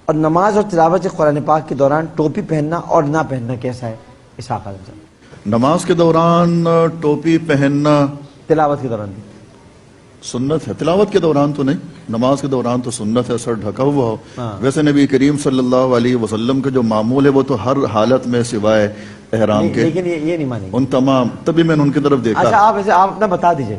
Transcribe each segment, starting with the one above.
اور نماز اور تلاوت قرآن پاک کے دوران ٹوپی پہننا اور نہ پہننا کیسا ہے اسحاق اعظم صاحب؟ نماز کے دوران ٹوپی پہننا تلاوت کے دوران بھی سنت ہے، تلاوت کے دوران تو نہیں، نماز کے دوران تو سنت ہے سر ڈھکا ہوا ہو۔ ویسے نبی کریم صلی اللہ علیہ وسلم کا جو معمول ہے وہ تو ہر حالت میں سوائے احرام کے، لیکن یہ نہیں مانیں گے ان تمام، تبھی میں نے ان کی طرف دیکھا۔ اچھا آپ اپنا بتا دیجیے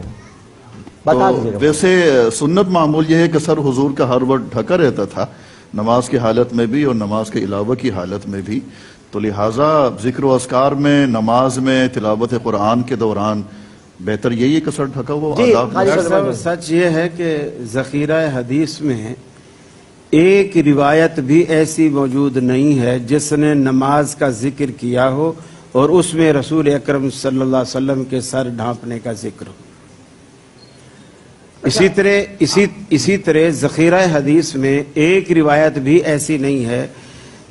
گا۔ ویسے سنت معمول یہ ہے کہ سر حضور کا ہر وقت ڈھکا رہتا تھا، نماز کی حالت میں بھی اور نماز کے علاوہ کی حالت میں بھی، تو لہٰذا ذکر و اذکار میں، نماز میں، تلاوت قرآن کے دوران بہتر یہی ہے کہ سر ڈھکا ہوا آداب۔ سچ یہ ہے کہ ذخیرہ حدیث میں ایک روایت بھی ایسی موجود نہیں ہے جس نے نماز کا ذکر کیا ہو اور اس میں رسول اکرم صلی اللہ علیہ وسلم کے سر ڈھانپنے کا ذکر ہو۔ اسی طرح ذخیرہ حدیث میں ایک روایت بھی ایسی نہیں ہے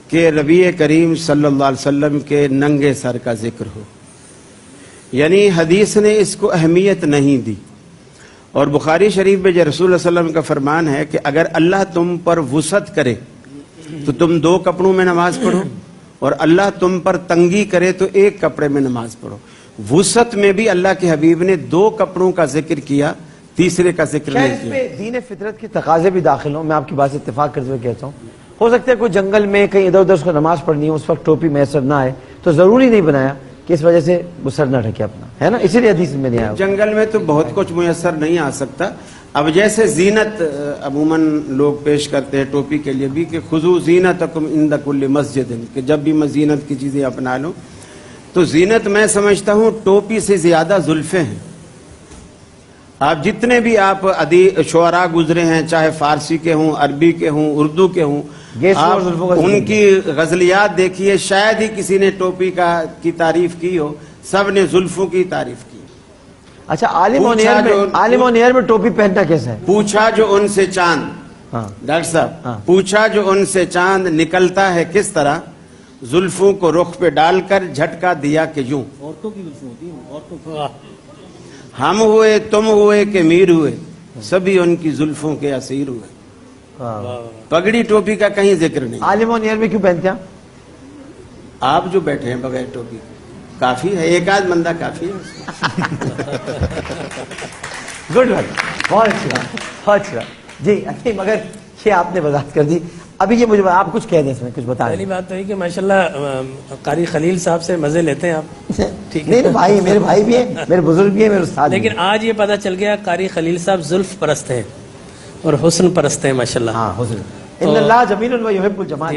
کہ نبی کریم صلی اللہ علیہ وسلم کے ننگے سر کا ذکر ہو، یعنی حدیث نے اس کو اہمیت نہیں دی۔ اور بخاری شریف میں جو رسول اللہ صلی اللہ علیہ وسلم کا فرمان ہے کہ اگر اللہ تم پر وسعت کرے تو تم 2 کپڑوں میں نماز پڑھو، اور اللہ تم پر تنگی کرے تو 1 کپڑے میں نماز پڑھو۔ وسعت میں بھی اللہ کے حبیب نے 2 کپڑوں کا ذکر کیا، تیسرے کا ذکر نہیں کیا۔ اس پہ دین فطرت کے تقاضے بھی داخل ہوں، میں آپ کی بات سے اتفاق کرتے ہوئے کہتا ہوں، ہو سکتا ہے کوئی جنگل میں کہیں ادھر ادھر اس کو نماز پڑھنی ہے، اس وقت ٹوپی میسر نہ آئے تو ضروری نہیں بنایا کہ اس وجہ سے وہ سر نہ ڈھکے اپنا، ہے نا، اسی لیے حدیث میں نہیں آیا۔ جنگل میں تو بہت کچھ میسر نہیں آ سکتا۔ اب جیسے زینت عموماً لوگ پیش کرتے ہیں ٹوپی کے لیے بھی کہ خذو زینتکم عند کل مسجد، کہ جب بھی میں زینت کی چیزیں اپنا لوں، تو زینت میں سمجھتا ہوں ٹوپی سے زیادہ زلفیں ہیں۔ آپ جتنے بھی آپ شعراء گزرے ہیں، چاہے فارسی کے ہوں، عربی کے ہوں، اردو کے ہوں، آپ ان کی غزلیات دیکھیے، شاید ہی کسی نے ٹوپی کی تعریف کی ہو، سب نے زلفوں کی تعریف کی۔ اچھا عالم و نیر میں ٹوپی پہننا کیسا ہے؟ پوچھا جو ان سے چاند، ڈاکٹر صاحب پوچھا جو ان سے چاند نکلتا ہے کس طرح، زلفوں کو رخ پہ ڈال کر جھٹکا دیا کہ یوں۔ عورتوں کی زلفیں ہوتی ہیں، عورتوں کی۔ ہم ہوئے تم ہوئے کہ میر ہوئے، سبھی ان کی زلفوں کے اسیر ہوئے۔ پگڑی ٹوپی کا کہیں ذکر نہیں۔ عالم و نیر میں کیوں پہنتے ہیں آپ جو بیٹھے ہیں بغیر ٹوپی کافی ہے، 1 آدھ بندہ کافی ہے۔ گڈ بات، بہت اچھی بات، بہت اچھی بات جی۔ اچھی، مگر یہ آپ نے وضاحت کر دی، ابھی یہ مجھے آپ کچھ کہہ دیں، اس میں کچھ بتا دیں۔ پہلی بات تو یہ کہ ماشاءاللہ قاری خلیل صاحب سے مزے لیتے ہیں آپ، ٹھیک ہے؟ نہیں بھائی، میرے بھائی بھی ہیں، میرے بزرگ بھی ہیں، میرے استاد بھی ہیں۔ لیکن آج یہ پتہ چل گیا قاری خلیل صاحب زلف پرست ہیں اور حسن پرست ہیں ماشاءاللہ۔ ہاں، حسن، ان اللہ جمیل و یحب الجمال۔